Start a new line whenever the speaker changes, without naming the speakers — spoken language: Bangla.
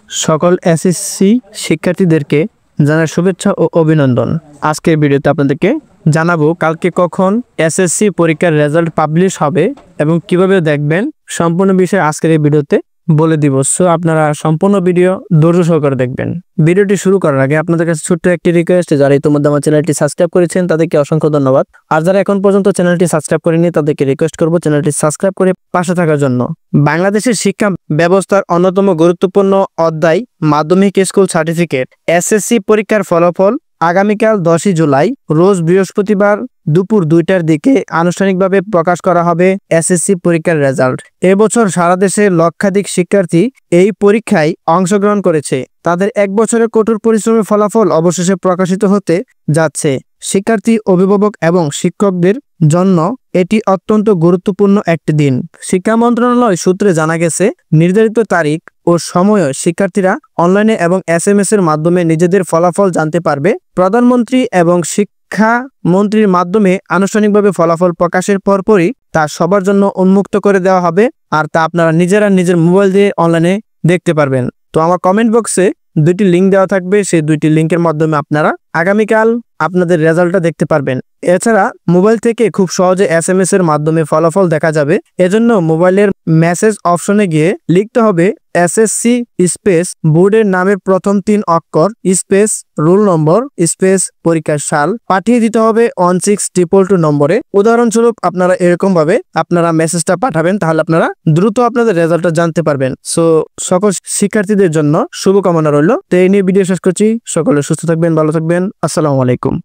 সকল এসএসসি শিক্ষার্থীদেরকে জানাই শুভেচ্ছা ও অভিনন্দন। আজকের ভিডিওতে আপনাদেরকে জানাবো কালকে কখন এসএসসি পরীক্ষার রেজাল্ট পাবলিশ হবে এবং কিভাবে দেখবেন সম্পূর্ণ বিষয় আজকের এই ভিডিওতে বলে দিব। সো আপনারা সম্পূর্ণ ভিডিও ধৈর্য সহকারে দেখবেন। ভিডিওটি শুরু করার আগে আপনাদের কাছে ছোট্ট একটি রিকোয়েস্ট, যারা ইতিমধ্যে আমার চ্যানেলটি সাবস্ক্রাইব করেছেন তাদেরকে অসংখ্য ধন্যবাদ। আর যারা এখন পর্যন্ত চ্যানেলটি সাবস্ক্রাইব করেনি তাদেরকে রিকোয়েস্ট করব চ্যানেলটি সাবস্ক্রাইব করে পাশে থাকার জন্য। বাংলাদেশের শিক্ষা ব্যবস্থার অন্যতম গুরুত্বপূর্ণ অধ্যায় মাধ্যমিক স্কুল সার্টিফিকেট এসএসসি পরীক্ষার ফলাফল আগামীকাল 10 জুলাই রোজ বৃহস্পতিবার দুপুর 2টার দিকে আনুষ্ঠানিকভাবে প্রকাশ করা হবে এসএসসি পরীক্ষার রেজাল্ট। এবছর সারা দেশে লক্ষাধিক শিক্ষার্থী এই পরীক্ষায় অংশগ্রহণ করেছে। তাদের এক বছরের কঠোর পরিশ্রমের ফলাফল অবশেষে প্রকাশিত হতে যাচ্ছে। শিক্ষার্থী, অভিভাবক এবং শিক্ষকদের জন্য এটি অত্যন্ত গুরুত্বপূর্ণ একটি দিন। শিক্ষা মন্ত্রণালয় সূত্রে জানা গেছে, নির্ধারিত তারিখ ও সময়ে শিক্ষার্থীরা অনলাইনে এবং এসএমএস এর মাধ্যমে নিজেদের ফলাফল জানতে পারবে। প্রধানমন্ত্রী এবং শিক্ষামন্ত্রীর মাধ্যমে আনুষ্ঠানিকভাবে ফলাফল প্রকাশের পরপরই তা সবার জন্য উন্মুক্ত করে দেওয়া হবে, আর তা আপনারা নিজেরা নিজের মোবাইল দিয়ে অনলাইনে দেখতে পারবেন। তো আমার কমেন্ট বক্সে 2টি লিঙ্ক দেওয়া থাকবে, সেই 2টি লিঙ্কের মাধ্যমে আপনারা আগামীকাল আপনাদের রেজাল্টটা দেখতে পারবেন। এছাড়া মোবাইল থেকে খুব সহজে এসএমএস এর মাধ্যমে ফলাফল দেখা যাবে। এজন্য মোবাইলের মেসেজ অপশনে গিয়ে লিখতে হবে এসএসসি স্পেস বোর্ডের নামের প্রথম 3 অক্ষর স্পেস রোল নম্বর স্পেস পরীক্ষার সাল পাঠিয়ে দিতে হবে 16222 নম্বরে। উদাহরণস্বরূপ আপনারা এরকম ভাবে আপনারা মেসেজটা পাঠাবেন, তাহলে আপনারা দ্রুত আপনাদের রেজাল্টটা জানতে পারবেন। সো সকল শিক্ষার্থীদের জন্য শুভকামনা রইল। তো এই নিয়ে ভিডিও শেষ করছি। সকলে সুস্থ থাকবেন, ভালো থাকবেন। আসসালামু আলাইকুম।